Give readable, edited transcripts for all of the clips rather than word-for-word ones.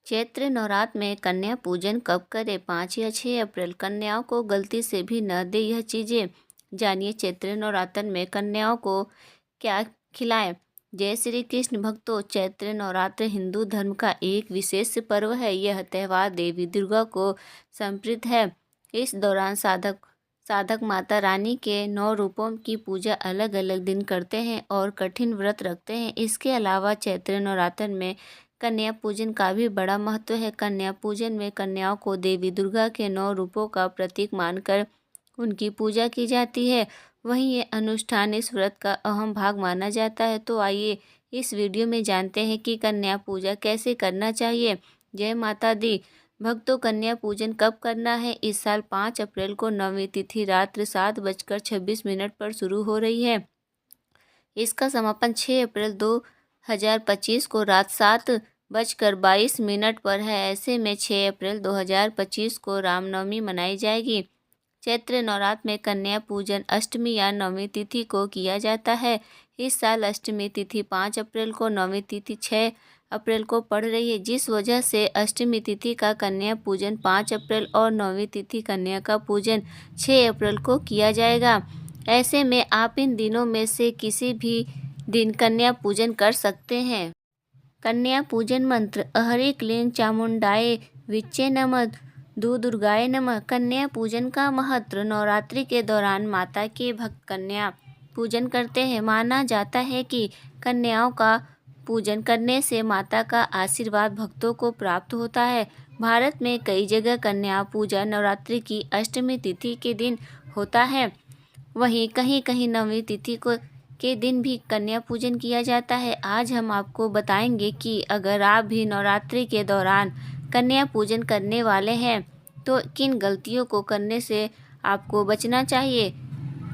चैत्र नवरात्र में कन्या पूजन कब करें? 5 या 6 अप्रैल। कन्याओं को गलती से भी न दे यह चीज़ें। जानिए चैत्र नवरात्र में कन्याओं को क्या खिलाएं। जय श्री कृष्ण भक्तों, चैत्र नवरात्र हिंदू धर्म का एक विशेष पर्व है। यह त्यौहार देवी दुर्गा को समर्पित है। इस दौरान साधक साधक माता रानी के 9 रूपों की पूजा अलग अलग दिन करते हैं और कठिन व्रत रखते हैं। इसके अलावा चैत्र नवरात्र में कन्या पूजन का भी बड़ा महत्व है। कन्या पूजन में कन्याओं को देवी दुर्गा के 9 रूपों का प्रतीक मानकर उनकी पूजा की जाती है। वहीं ये अनुष्ठान इस व्रत का अहम भाग माना जाता है। तो आइए इस वीडियो में जानते हैं कि कन्या पूजा कैसे करना चाहिए। जय माता दी भक्तों, कन्या पूजन कब करना है? इस साल 5 अप्रैल को नवमी तिथि रात्रि 7:26 पर शुरू हो रही है। इसका समापन 6 अप्रैल 2025 को रात 7:22 पर है। ऐसे में 6 अप्रैल 2025 को रामनवमी मनाई जाएगी। चैत्र नवरात्र में कन्या पूजन अष्टमी या नवमी तिथि को किया जाता है। इस साल अष्टमी तिथि 5 अप्रैल को, नवमी तिथि 6 अप्रैल को पड़ रही है, जिस वजह से अष्टमी तिथि का कन्या पूजन 5 अप्रैल और नवमी तिथि कन्या का पूजन 6 अप्रैल को किया जाएगा। ऐसे में आप इन दिनों में से किसी भी दिन कन्या पूजन कर सकते हैं। कन्या पूजन मंत्र: अहरे क्लीं चामुंडाय विच्चे नमः, दुर्गाय नमः। कन्या पूजन का महत्व: नवरात्रि के दौरान माता के भक्त कन्या पूजन करते हैं। माना जाता है कि कन्याओं का पूजन करने से माता का आशीर्वाद भक्तों को प्राप्त होता है। भारत में कई जगह कन्या पूजा नवरात्रि की अष्टमी तिथि के दिन होता है। वहीं कहीं कहीं नवमी तिथि को के दिन भी कन्या पूजन किया जाता है। आज हम आपको बताएंगे कि अगर आप भी नवरात्रि के दौरान कन्या पूजन करने वाले हैं तो किन गलतियों को करने से आपको बचना चाहिए।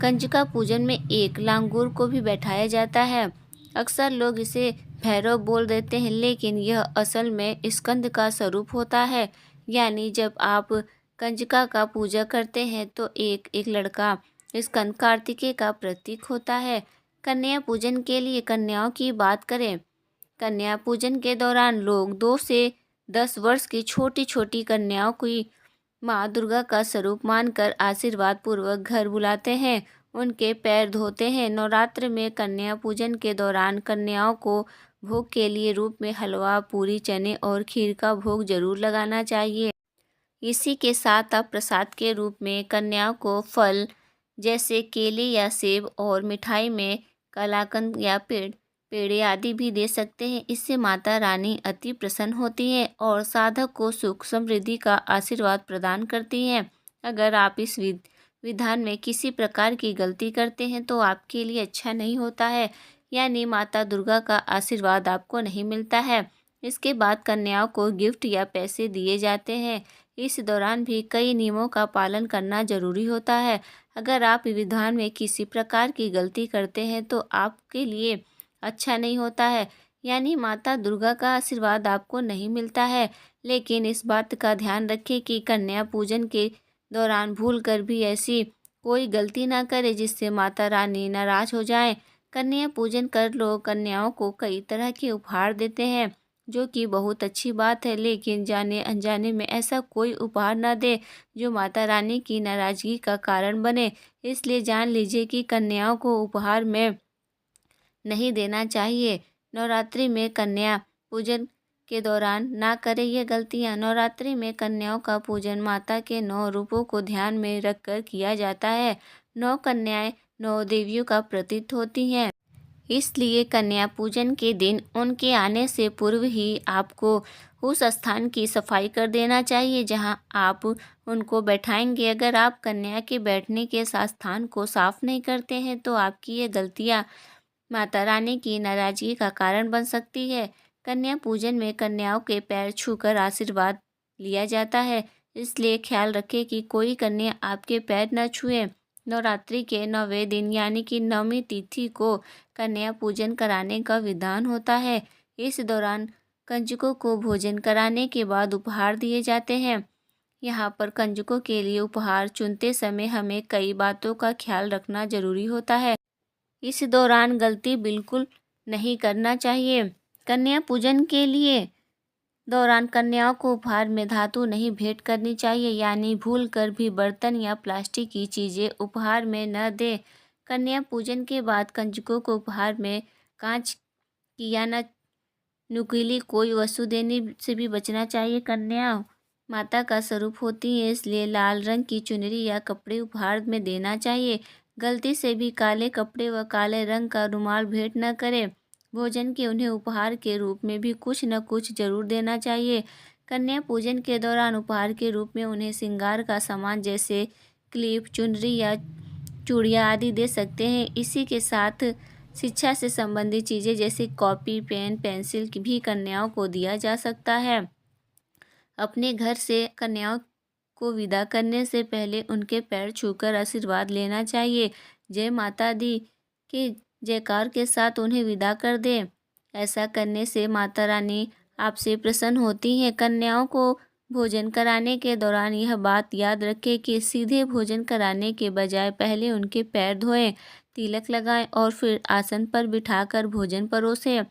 कंजका पूजन में एक लांगुर को भी बैठाया जाता है। अक्सर लोग इसे भैरव बोल देते हैं, लेकिन यह असल में स्कंद का स्वरूप होता है। यानी जब आप कंजका का पूजा करते हैं तो एक एक लड़का स्कंद कार्तिकेय का प्रतीक होता है। कन्या पूजन के लिए कन्याओं की बात करें। कन्या पूजन के दौरान लोग 2 से 10 वर्ष की छोटी छोटी कन्याओं की माँ दुर्गा का स्वरूप मानकर आशीर्वाद पूर्वक घर बुलाते हैं, उनके पैर धोते हैं। नवरात्र में कन्या पूजन के दौरान कन्याओं को भोग के लिए रूप में हलवा, पूरी, चने और खीर का भोग जरूर लगाना चाहिए। इसी के साथ आप प्रसाद के रूप में कन्याओं को फल जैसे केले या सेब और मिठाई में कलाकंद या पेड़े आदि भी दे सकते हैं। इससे माता रानी अति प्रसन्न होती है और साधक को सुख समृद्धि का आशीर्वाद प्रदान करती हैं। अगर आप इस विधान में किसी प्रकार की गलती करते हैं तो आपके लिए अच्छा नहीं होता है, यानी माता दुर्गा का आशीर्वाद आपको नहीं मिलता है। इसके बाद कन्याओं को गिफ्ट या पैसे दिए जाते हैं। इस दौरान भी कई नियमों का पालन करना जरूरी होता है। अगर आप विधान में किसी प्रकार की गलती करते हैं तो आपके लिए अच्छा नहीं होता है, यानी माता दुर्गा का आशीर्वाद आपको नहीं मिलता है। लेकिन इस बात का ध्यान रखें कि कन्या पूजन के दौरान भूल कर भी ऐसी कोई गलती ना करें जिससे माता रानी नाराज हो जाएं। कन्या पूजन कर लोग कन्याओं को कई तरह के उपहार देते हैं, जो कि बहुत अच्छी बात है, लेकिन जाने अनजाने में ऐसा कोई उपहार ना दे जो माता रानी की नाराजगी का कारण बने। इसलिए जान लीजिए कि कन्याओं को उपहार में नहीं देना चाहिए। नवरात्रि में कन्या पूजन के दौरान ना करें ये गलतियां। नवरात्रि में कन्याओं का पूजन माता के 9 रूपों को ध्यान में रखकर किया जाता है। 9 कन्याएं 9 देवियों का प्रतीक होती हैं। इसलिए कन्या पूजन के दिन उनके आने से पूर्व ही आपको उस स्थान की सफाई कर देना चाहिए जहां आप उनको बैठाएंगे। अगर आप कन्या के बैठने के स्थान को साफ नहीं करते हैं तो आपकी ये गलतियां माता रानी की नाराजगी का कारण बन सकती है। कन्या पूजन में कन्याओं के पैर छूकर आशीर्वाद लिया जाता है, इसलिए ख्याल रखें कि कोई कन्या आपके पैर न छुए। नवरात्रि के 9वें दिन यानी कि नवमी तिथि को कन्या पूजन कराने का विधान होता है। इस दौरान कंजकों को भोजन कराने के बाद उपहार दिए जाते हैं। यहाँ पर कंजकों के लिए उपहार चुनते समय हमें कई बातों का ख्याल रखना जरूरी होता है। इस दौरान गलती बिल्कुल नहीं करना चाहिए। कन्या पूजन के लिए दौरान कन्याओं को उपहार में धातु नहीं भेंट करनी चाहिए, यानी भूलकर भी बर्तन या प्लास्टिक की चीज़ें उपहार में न दें। कन्या पूजन के बाद कंजकों को उपहार में कांच की या न नुकीली कोई वस्तु देने से भी बचना चाहिए। कन्या माता का स्वरूप होती है, इसलिए लाल रंग की चुनरी या कपड़े उपहार में देना चाहिए। गलती से भी काले कपड़े व काले रंग का रुमाल भेंट न करें। भोजन के उन्हें उपहार के रूप में भी कुछ न कुछ जरूर देना चाहिए। कन्या पूजन के दौरान उपहार के रूप में उन्हें श्रृंगार का सामान जैसे क्लिप, चुनरी या चूड़ियाँ आदि दे सकते हैं। इसी के साथ शिक्षा से संबंधित चीज़ें जैसे कॉपी, पेन, पेंसिल भी कन्याओं को दिया जा सकता है। अपने घर से कन्याओं को विदा करने से पहले उनके पैर छूकर आशीर्वाद लेना चाहिए। जय माता दी के जयकार के साथ उन्हें विदा कर दें। ऐसा करने से माता रानी आपसे प्रसन्न होती हैं। कन्याओं को भोजन कराने के दौरान यह बात याद रखें कि सीधे भोजन कराने के बजाय पहले उनके पैर धोएं, तिलक लगाएं और फिर आसन पर बिठाकर भोजन परोसें।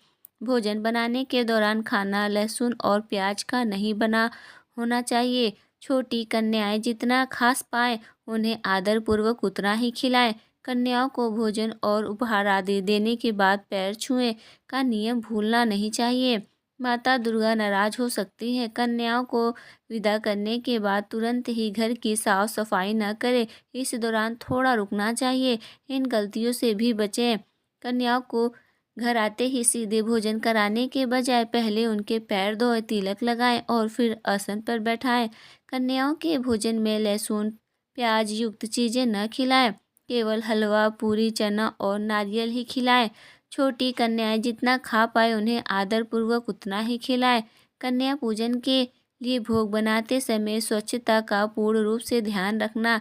भोजन बनाने के दौरान खाना लहसुन और प्याज का नहीं बना होना चाहिए। छोटी कन्याएं जितना खास पाएं, उन्हें आदरपूर्वक उतना ही खिलाएं। कन्याओं को भोजन और उपहार आदि देने के बाद पैर छुएं का नियम भूलना नहीं चाहिए। माता दुर्गा नाराज हो सकती हैं। कन्याओं को विदा करने के बाद तुरंत ही घर की साफ सफाई न करें। इस दौरान थोड़ा रुकना चाहिए। इन गलतियों से भी बचें। कन्याओं को घर आते ही सीधे भोजन कराने के बजाय पहले उनके पैर धोएं, तिलक लगाएं और फिर आसन पर बैठाएं। कन्याओं के भोजन में लहसुन प्याज युक्त चीज़ें न खिलाएं। केवल हलवा, पूरी, चना और नारियल ही खिलाएं। छोटी कन्याएं जितना खा पाए उन्हें आदरपूर्वक उतना ही खिलाएं। कन्या पूजन के लिए भोग बनाते समय स्वच्छता का पूर्ण रूप से ध्यान रखना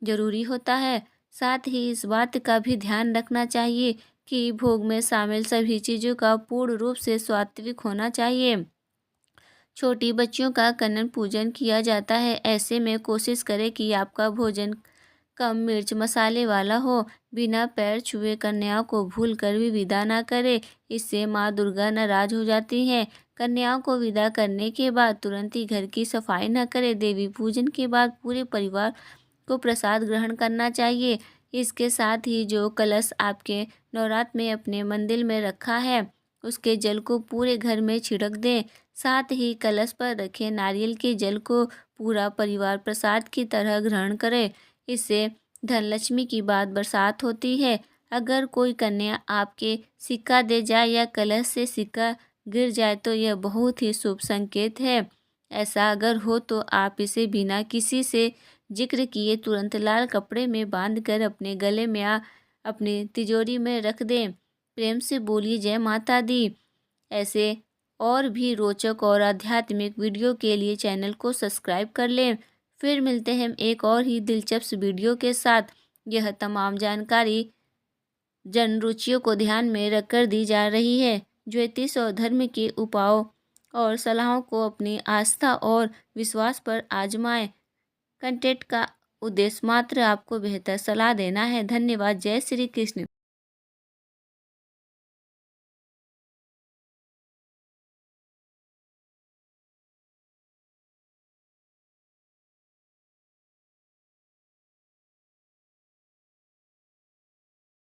जरूरी होता है। साथ ही इस बात का भी ध्यान रखना चाहिए कि भोग में शामिल सभी चीज़ों का पूर्ण रूप से सात्विक होना चाहिए। छोटी बच्चियों का कन्या पूजन किया जाता है, ऐसे में कोशिश करें कि आपका भोजन कम मिर्च मसाले वाला हो। बिना पैर छुए कन्याओं को भूल कर भी विदा ना करें, इससे माँ दुर्गा नाराज हो जाती हैं। कन्याओं को विदा करने के बाद तुरंत ही घर की सफाई न करें। देवी पूजन के बाद पूरे परिवार को प्रसाद ग्रहण करना चाहिए। इसके साथ ही जो कलश आपके नवरात्र में अपने मंदिर में रखा है, उसके जल को पूरे घर में छिड़क दें। साथ ही कलश पर रखे नारियल के जल को पूरा परिवार प्रसाद की तरह ग्रहण करे। इससे धनलक्ष्मी की बात बरसात होती है। अगर कोई कन्या आपके सिक्का दे जाए या कलश से सिक्का गिर जाए तो यह बहुत ही शुभ संकेत है। ऐसा अगर हो तो आप इसे बिना किसी से जिक्र किए तुरंत लाल कपड़े में बांधकर अपने गले में या अपनी तिजोरी में रख दें। प्रेम से बोलिए जय माता दी। ऐसे और भी रोचक और आध्यात्मिक वीडियो के लिए चैनल को सब्सक्राइब कर लें। फिर मिलते हैं एक और ही दिलचस्प वीडियो के साथ। यह तमाम जानकारी जन रुचियों को ध्यान में रखकर दी जा रही है। ज्योतिष और धर्म के उपायों और सलाहों को अपनी आस्था और विश्वास पर आजमाएं। कंटेंट का उद्देश्य मात्र आपको बेहतर सलाह देना है। धन्यवाद। जय श्री कृष्ण।